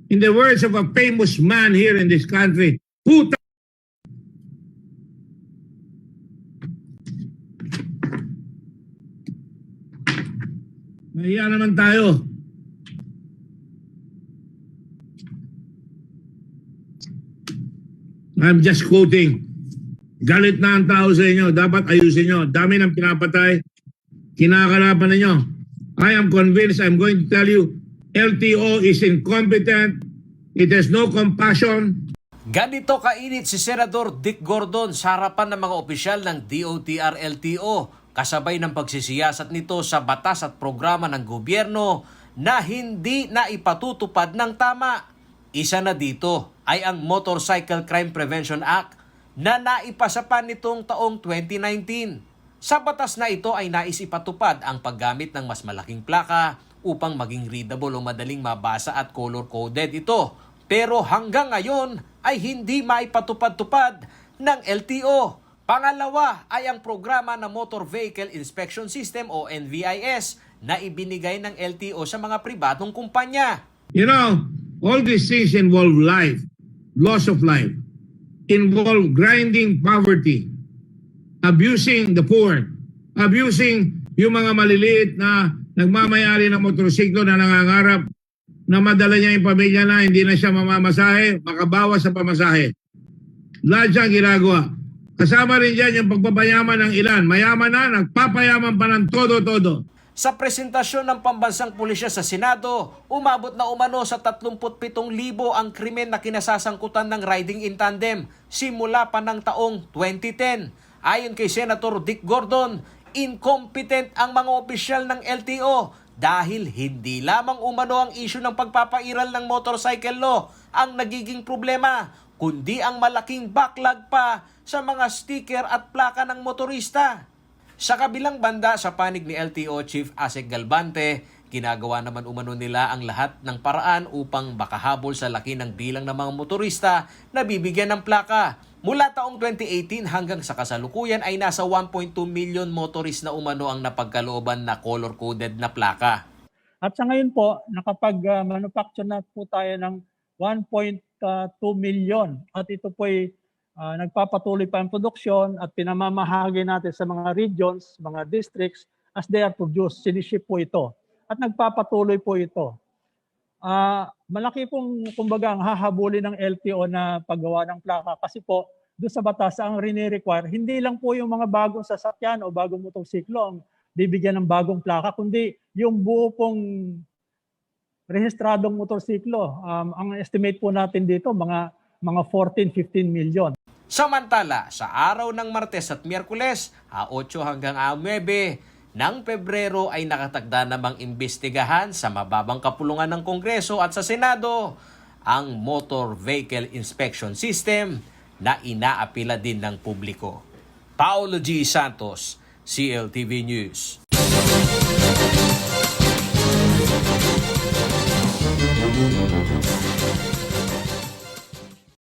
In the words of a famous man here in this country, puta. Nahiya naman tayo. I'm just quoting. Galit na ang tao sa inyo. Dapat ayusin nyo. Dami ng pinapatay. Kinakalaban ninyo. I am convinced, I'm going to tell you, LTO is incompetent. It has no compassion. Ganito kainit si Senador Dick Gordon sa harapan ng mga opisyal ng DOTR-LTO kasabay ng pagsisiyasat nito sa batas at programa ng gobyerno na hindi na ipatutupad ng tama. Isa na dito ay ang Motorcycle Crime Prevention Act na naipasa pa nitong taong 2019. Sa batas na ito ay nais ipatupad ang paggamit ng mas malaking plaka upang maging readable o madaling mabasa at color-coded ito. Pero hanggang ngayon ay hindi maipatupad-tupad ng LTO. Pangalawa ay ang programa ng Motor Vehicle Inspection System o NVIS na ibinigay ng LTO sa mga pribadong kumpanya. You know, all these things involve life, loss of life, involve grinding poverty, abusing the poor, abusing yung mga maliliit na nagmamayari ng motorsiklo na nangangarap na madala niya yung pamilya na hindi na siya mamamasahe, makabawas sa pamasahe. Lahat siya ginagawa. Kasama rin dyan yung pagpapayaman ng ilan. Mayaman na, nagpapayaman pa ng todo-todo. Sa presentasyon ng pambansang pulisya sa Senado, umabot na umano sa 37,000 ang krimen na kinasasangkutan ng riding in tandem simula pa ng taong 2010. Ayon kay Senator Dick Gordon, incompetent ang mga opisyal ng LTO dahil hindi lamang umano ang isyu ng pagpapairal ng motorcycle law ang nagiging problema, kundi ang malaking backlog pa sa mga sticker at plaka ng motorista. Sa kabilang banda, sa panig ni LTO Chief Asek Galvante, ginagawa naman umano nila ang lahat ng paraan upang makahabol sa laki ng bilang ng mga motorista na bibigyan ng plaka. Mula taong 2018 hanggang sa kasalukuyan ay nasa 1.2 million motorist na umano ang napagkalooban na color-coded na plaka. At sa ngayon po, nakapag-manufacture na po tayo ng 1.2 million. At ito po ay nagpapatuloy pa ang produksyon at pinamamahagi natin sa mga regions, mga districts as they are produced. Siniship po ito. At nagpapatuloy po ito. Malaki pong kumbaga ang hahabulin ng LTO na paggawa ng plaka kasi po doon sa batas ang rini-require, hindi lang po yung mga bagong sasakyan o bagong motorsiklo ang bibigyan ng bagong plaka, kundi yung buo pong rehistradong motorsiklo. Ang estimate po natin dito mga 14-15 million. Samantala, sa araw ng Martes at Miyerkules, 8 hanggang 9 ng Pebrero ay nakatagda namang imbestigahan sa mababang kapulungan ng Kongreso at sa Senado ang Motor Vehicle Inspection System na inaapila din ng publiko. Paolo G. Santos, CLTV News.